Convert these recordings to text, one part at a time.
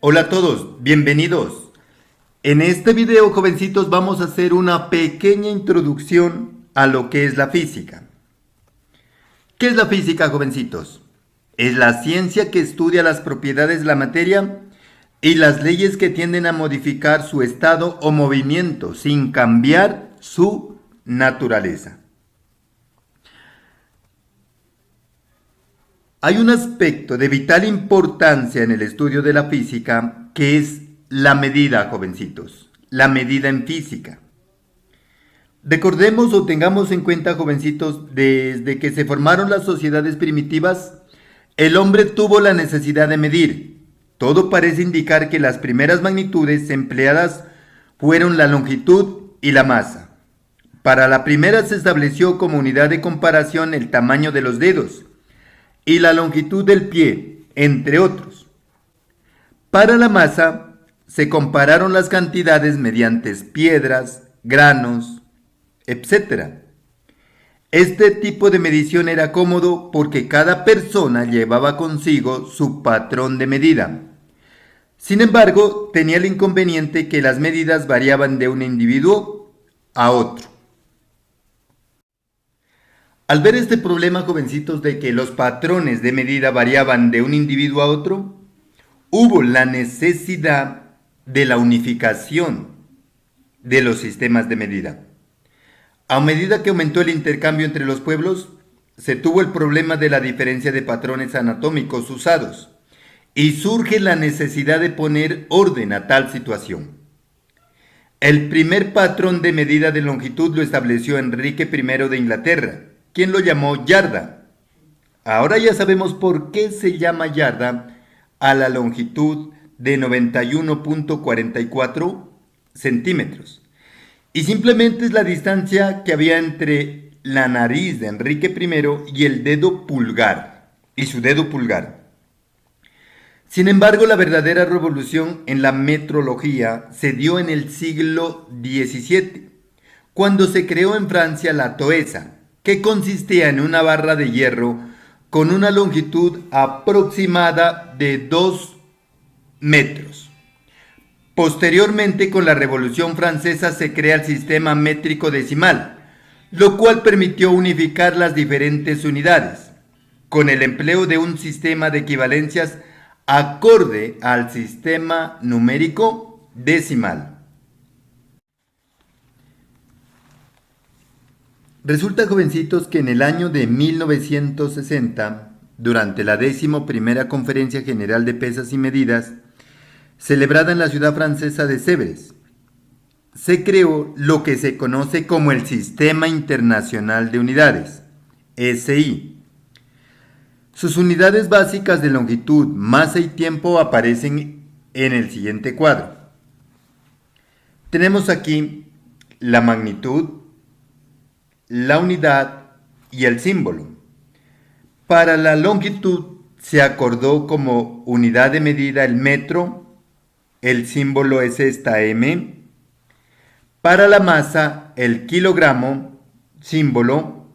Hola a todos, bienvenidos. En este video, jovencitos, vamos a hacer una pequeña introducción a lo que es la física. ¿Qué es la física, jovencitos? Es la ciencia que estudia las propiedades de la materia y las leyes que tienden a modificar su estado o movimiento sin cambiar su naturaleza. Hay un aspecto de vital importancia en el estudio de la física que es la medida, jovencitos, la medida en física. Recordemos o tengamos en cuenta, jovencitos, desde que se formaron las sociedades primitivas, el hombre tuvo la necesidad de medir. Todo parece indicar que las primeras magnitudes empleadas fueron la longitud y la masa. Para la primera se estableció como unidad de comparación el tamaño de los dedos y la longitud del pie, entre otros. Para la masa, se compararon las cantidades mediante piedras, granos, etc. Este tipo de medición era cómodo porque cada persona llevaba consigo su patrón de medida. Sin embargo, tenía el inconveniente que las medidas variaban de un individuo a otro. Al ver este problema, jovencitos, de que los patrones de medida variaban de un individuo a otro, hubo la necesidad de la unificación de los sistemas de medida. A medida que aumentó el intercambio entre los pueblos, se tuvo el problema de la diferencia de patrones anatómicos usados y surge la necesidad de poner orden a tal situación. El primer patrón de medida de longitud lo estableció Enrique I de Inglaterra, quien lo llamó yarda. Ahora ya sabemos por qué se llama yarda a la longitud de 91.44 centímetros. Y simplemente es la distancia que había entre la nariz de Enrique I y el dedo pulgar, y su dedo pulgar. Sin embargo, la verdadera revolución en la metrología se dio en el siglo XVII, cuando se creó en Francia la toesa, que consistía en una barra de hierro con una longitud aproximada de 2 metros. Posteriormente, con la Revolución Francesa se crea el sistema métrico decimal, lo cual permitió unificar las diferentes unidades, con el empleo de un sistema de equivalencias acorde al sistema numérico decimal. Resulta, jovencitos, que en el año de 1960, durante la 11ª Conferencia General de Pesas y Medidas, celebrada en la ciudad francesa de Sèvres, se creó lo que se conoce como el Sistema Internacional de Unidades, SI. Sus unidades básicas de longitud, masa y tiempo aparecen en el siguiente cuadro. Tenemos aquí la magnitud, la unidad y el símbolo. Para la longitud se acordó como unidad de medida el metro, el símbolo es esta M. Para la masa el kilogramo, símbolo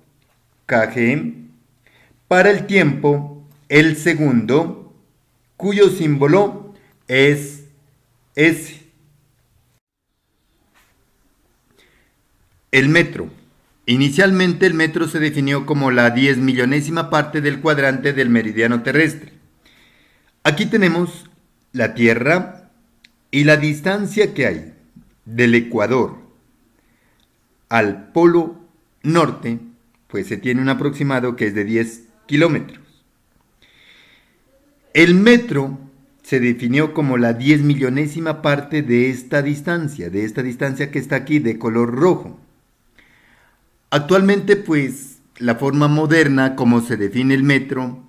kg. Para el tiempo el segundo, cuyo símbolo es S. El metro. Inicialmente el metro se definió como la 10.000.000ª parte del cuadrante del meridiano terrestre. Aquí tenemos la Tierra y la distancia que hay del Ecuador al Polo Norte, pues se tiene un aproximado que es de 10 kilómetros. El metro se definió como la 10.000.000ª parte de esta distancia que está aquí de color rojo. Actualmente, pues, la forma moderna como se define el metro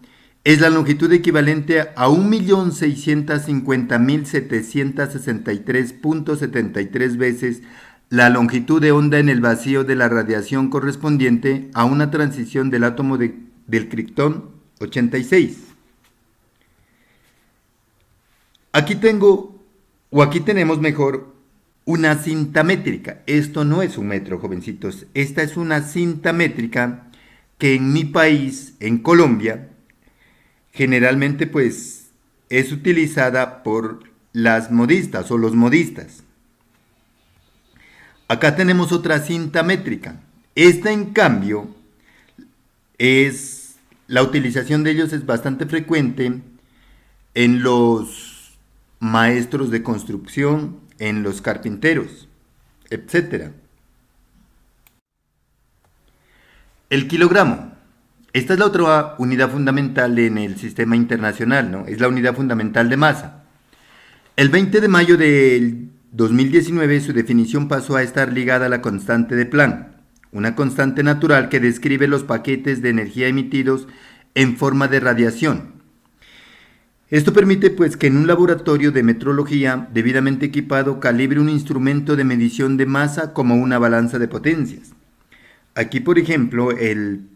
es la longitud equivalente a 1.650.763.73 veces la longitud de onda en el vacío de la radiación correspondiente a una transición del átomo del criptón 86. Aquí tenemos mejor una cinta métrica. Esto no es un metro, jovencitos. Esta es una cinta métrica que en mi país, en Colombia, generalmente pues es utilizada por las modistas o los modistas. Acá tenemos otra cinta métrica. Esta, en cambio, la utilización de ellos es bastante frecuente en los maestros de construcción, en los carpinteros, etc. El kilogramo. Esta es la otra unidad fundamental en el sistema internacional, ¿no? Es la unidad fundamental de masa. El 20 de mayo del 2019 su definición pasó a estar ligada a la constante de Planck, una constante natural que describe los paquetes de energía emitidos en forma de radiación. Esto permite pues que en un laboratorio de metrología debidamente equipado calibre un instrumento de medición de masa como una balanza de potencias. Aquí, por ejemplo, en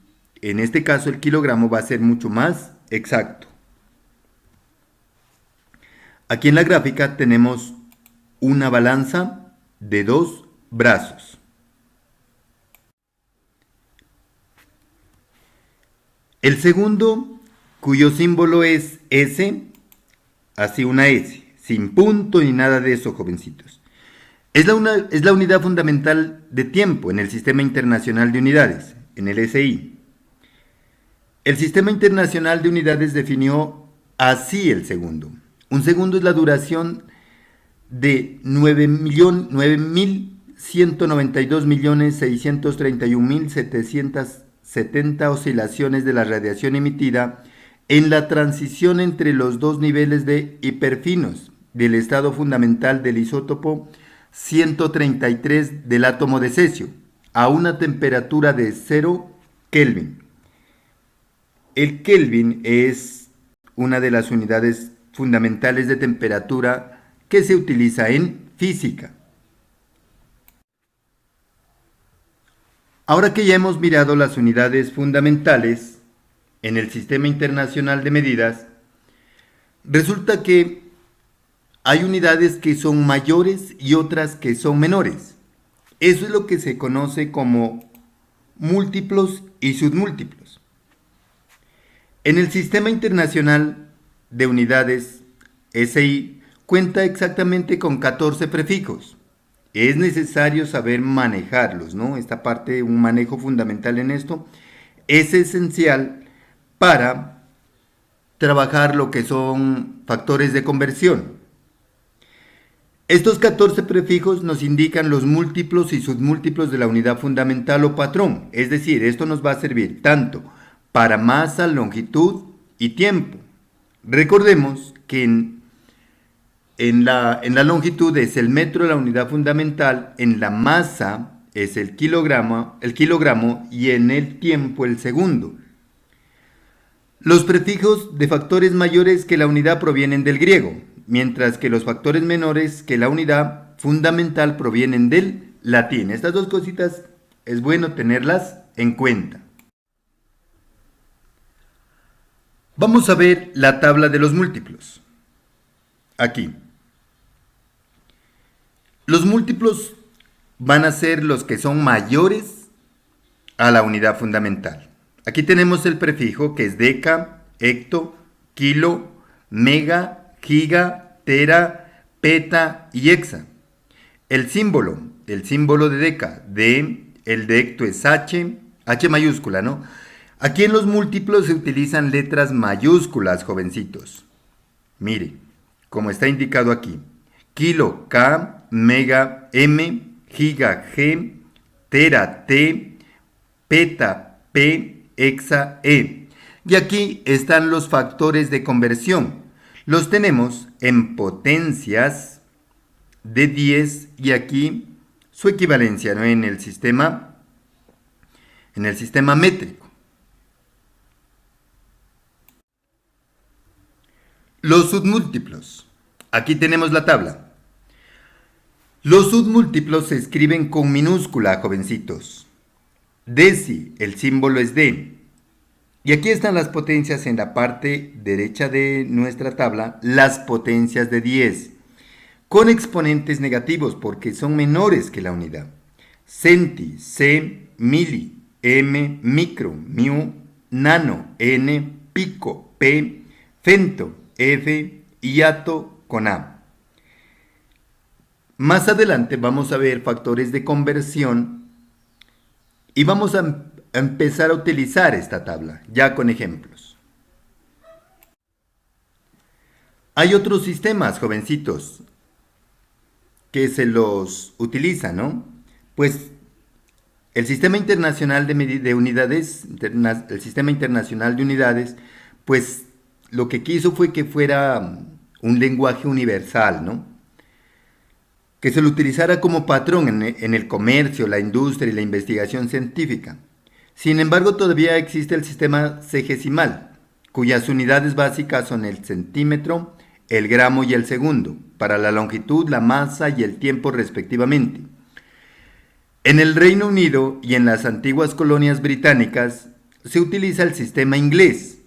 este caso el kilogramo va a ser mucho más exacto. Aquí en la gráfica tenemos una balanza de 2 brazos. El segundo, cuyo símbolo es S, así una S, sin punto ni nada de eso, jovencitos. Es la unidad fundamental de tiempo en el Sistema Internacional de Unidades, en el SI. El Sistema Internacional de Unidades definió así el segundo. Un segundo es la duración de 9.192.631.770 oscilaciones de la radiación emitida en la transición entre los dos niveles de hiperfinos del estado fundamental del isótopo 133 del átomo de cesio a una temperatura de 0 Kelvin. El Kelvin es una de las unidades fundamentales de temperatura que se utiliza en física. Ahora que ya hemos mirado las unidades fundamentales en el Sistema Internacional de Medidas, resulta que hay unidades que son mayores y otras que son menores. Eso es lo que se conoce como múltiplos y submúltiplos. En el Sistema Internacional de Unidades, SI, cuenta exactamente con 14 prefijos. Es necesario saber manejarlos, ¿no? Esta parte, un manejo fundamental en esto, es esencial para trabajar lo que son factores de conversión. Estos 14 prefijos nos indican los múltiplos y submúltiplos de la unidad fundamental o patrón, es decir, esto nos va a servir tanto para masa, longitud y tiempo. Recordemos que en la longitud es el metro la unidad fundamental, en la masa es el kilogramo y en el tiempo el segundo. Los prefijos de factores mayores que la unidad provienen del griego, mientras que los factores menores que la unidad fundamental provienen del latín. Estas dos cositas es bueno tenerlas en cuenta. Vamos a ver la tabla de los múltiplos. Aquí. Los múltiplos van a ser los que son mayores a la unidad fundamental. Aquí tenemos el prefijo que es deca, hecto, kilo, mega, giga, tera, peta y hexa. El símbolo de deca, D, el de hecto es H mayúscula, ¿no? Aquí en los múltiplos se utilizan letras mayúsculas, jovencitos. Mire, como está indicado aquí. Kilo, K, mega, M, giga, G, tera, T, peta, P, hexa, E. Y aquí están los factores de conversión. Los tenemos en potencias de 10 y aquí su equivalencia, ¿no? en el sistema métrico. Los submúltiplos. Aquí tenemos la tabla. Los submúltiplos se escriben con minúscula, jovencitos. Deci, el símbolo es D. Y aquí están las potencias en la parte derecha de nuestra tabla, las potencias de 10, con exponentes negativos porque son menores que la unidad. Centi, C, mili, M, micro, mu, nano, N, pico, P, femto, F y ato con A. Más adelante vamos a ver factores de conversión y vamos a empezar a utilizar esta tabla, ya con ejemplos. Hay otros sistemas, jovencitos, que se los utilizan, ¿no? Pues el Sistema Internacional de Unidades, el Sistema Internacional de Unidades, pues lo que quiso fue que fuera un lenguaje universal, ¿no? Que se lo utilizara como patrón en el comercio, la industria y la investigación científica. Sin embargo, todavía existe el sistema sexagesimal, cuyas unidades básicas son el centímetro, el gramo y el segundo, para la longitud, la masa y el tiempo respectivamente. En el Reino Unido y en las antiguas colonias británicas se utiliza el sistema inglés,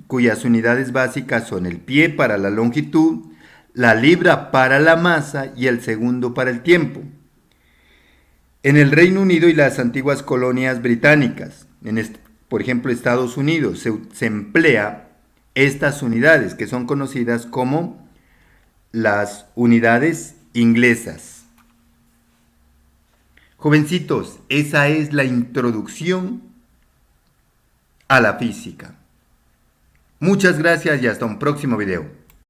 cuyas unidades básicas son el pie para la longitud, la libra para la masa y el segundo para el tiempo. En el Reino Unido y las antiguas colonias británicas, por ejemplo Estados Unidos, se emplea estas unidades que son conocidas como las unidades inglesas. Jovencitos, esa es la introducción a la física. Muchas gracias y hasta un próximo video.